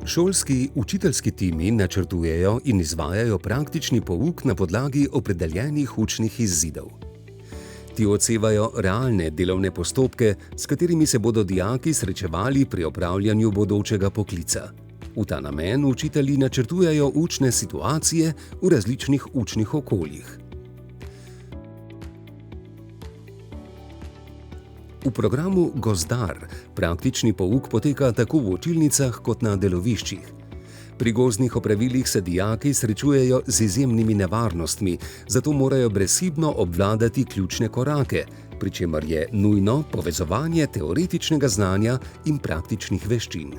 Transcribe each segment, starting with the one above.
Šolski učiteljski timi načrtujejo in izvajajo praktični pouk na podlagi opredeljenih učnih izzidov. Ti odsevajo realne delovne postopke, s katerimi se bodo dijaki srečevali pri opravljanju bodočega poklica. V ta namen učitelji načrtujejo učne situacije v različnih učnih okoljih. V programu Gozdar praktični pouk poteka tako v učilnicah kot na deloviščih. Pri gozdnih opravilih se dijaki srečujejo z izjemnimi nevarnostmi, zato morajo brezhibno obvladati ključne korake, pri čemer je nujno povezovanje teoretičnega znanja in praktičnih veščin.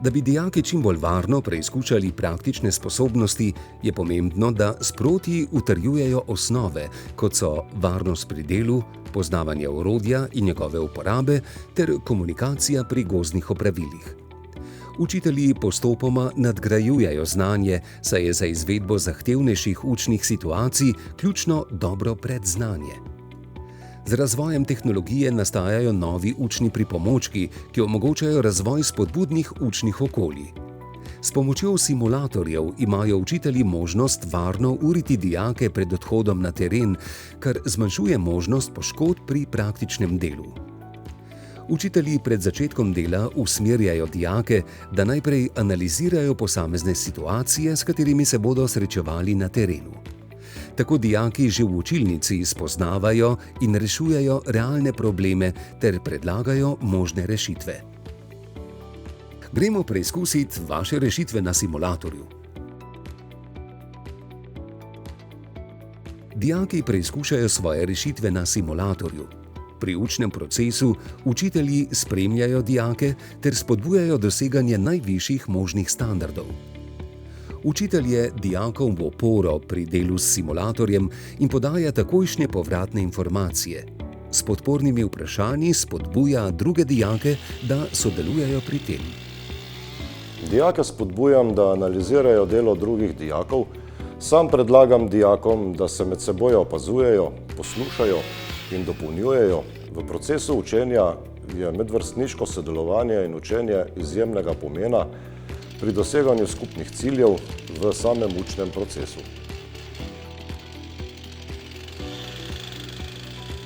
Da bi dijaki čim bolj varno preizkušali praktične sposobnosti, je pomembno, da sproti utrjujejo osnove, kot so varnost pri delu, poznavanje orodja in njegove uporabe ter komunikacija pri gozdnih opravilih. Učitelji postopoma nadgrajujejo znanje, saj je za izvedbo zahtevnejših učnih situacij ključno dobro predznanje. Z razvojem tehnologije nastajajo novi učni pripomočki, ki omogočajo razvoj spodbudnih učnih okolij. S pomočjo simulatorjev imajo učitelji možnost varno uriti dijake pred odhodom na teren, kar zmanjšuje možnost poškodb pri praktičnem delu. Učitelji pred začetkom dela usmerjajo dijake, da najprej analizirajo posamezne situacije, s katerimi se bodo srečevali na terenu. Tako dijaki že v učilnici spoznavajo in rešujejo realne probleme ter predlagajo možne rešitve. Gremo preizkusiti vaše rešitve na simulatorju. Dijaki preizkušajo svoje rešitve na simulatorju. Pri učnem procesu učitelji spremljajo dijake ter spodbujajo doseganje najvišjih možnih standardov. Učitelj je dijakom v oporo pri delu s simulatorjem in podaja takojšnje povratne informacije. S podpornimi vprašanji spodbuja druge dijake, da sodelujejo pri tem. Dijake spodbujam, da analizirajo delo drugih dijakov. Sam predlagam dijakom, da se med seboj opazujejo, poslušajo in dopolnjujejo. V procesu učenja je medvrstniško sodelovanje in učenje izjemnega pomena pri doseganju skupnih ciljev v samem učnem procesu.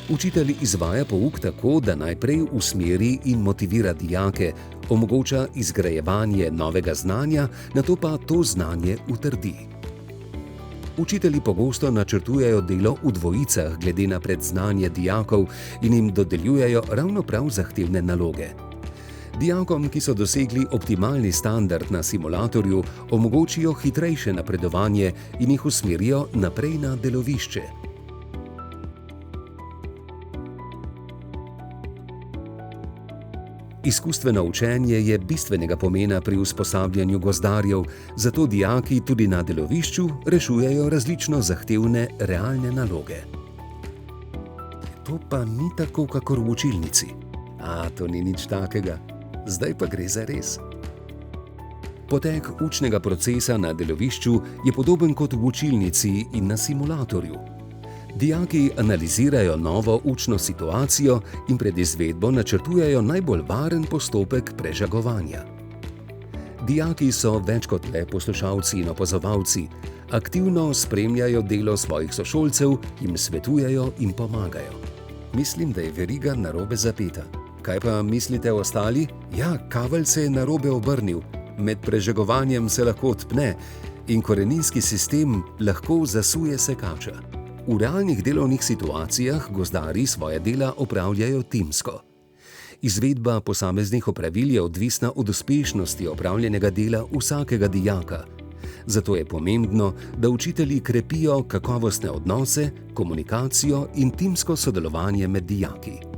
Učitelj izvaja pouk tako, da najprej usmeri in motivira dijake, omogoča izgrajevanje novega znanja, nato pa to znanje utrdi. Učitelji pogosto načrtujejo delo v dvojicah glede na predznanje dijakov in jim dodeljujejo ravno prav zahtevne naloge. Dijakom, ki so dosegli optimalni standard na simulatorju, omogočijo hitrejše napredovanje in jih usmerijo naprej na delovišče. Izkustveno učenje je bistvenega pomena pri usposabljanju gozdarjev, zato dijaki tudi na delovišču rešujejo različno zahtevne realne naloge. To pa ni tako, kakor v učilnici. To ni nič takega. Zdaj pa gre za res. Potek učnega procesa na delovišču je podoben kot v učilnici in na simulatorju. Dijaki analizirajo novo učno situacijo in pred izvedbo načrtujejo najbolj varen postopek prežagovanja. Dijaki so več kot le poslušalci in opazovalci. Aktivno spremljajo delo svojih sošolcev, jim svetujejo in pomagajo. Mislim, da je veriga narobe zapeta. Kaj pa mislite ostali? Kavelj se je narobe obrnil. Med prežagovanjem se lahko odpne in koreninski sistem lahko zasuje sekača. V realnih delovnih situacijah gozdarji svoje dela opravljajo timsko. Izvedba posameznih opravil je odvisna od uspešnosti opravljenega dela vsakega dijaka. Zato je pomembno, da učitelji krepijo kakovostne odnose, komunikacijo in timsko sodelovanje med dijaki.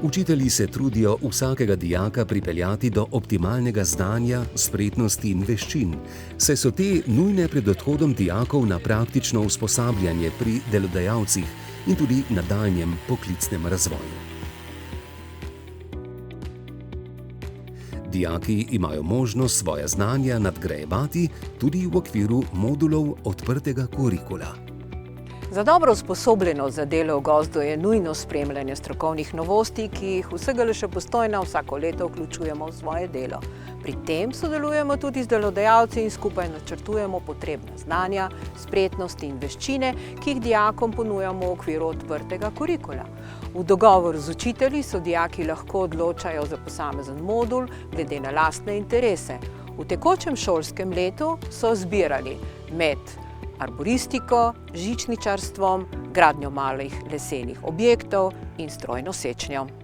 Učitelji se trudijo vsakega dijaka pripeljati do optimalnega znanja, spretnosti in veščin, saj so te nujne pred odhodom dijakov na praktično usposabljanje pri delodajalcih in tudi nadaljnjem poklicnem razvoju. Dijaki imajo možnost svoja znanja nadgrajevati tudi v okviru modulov odprtega kurikula. Za dobro usposobljenost za delo v gozdu je nujno spremljanje strokovnih novosti, ki jih vsega le še Postojna vsako leto vključujemo v svoje delo. Pri tem sodelujemo tudi z delodajalci in skupaj načrtujemo potrebna znanja, spretnosti in veščine, ki jih dijakom ponujamo v okviru odprtega kurikula. V dogovoru z učitelji so dijaki lahko odločajo za posamezen modul glede na lastne interese. V tekočem šolskem letu so zbirali med arboristiko, žičničarstvom, gradnjo malih lesenih objektov in strojno sečnjo.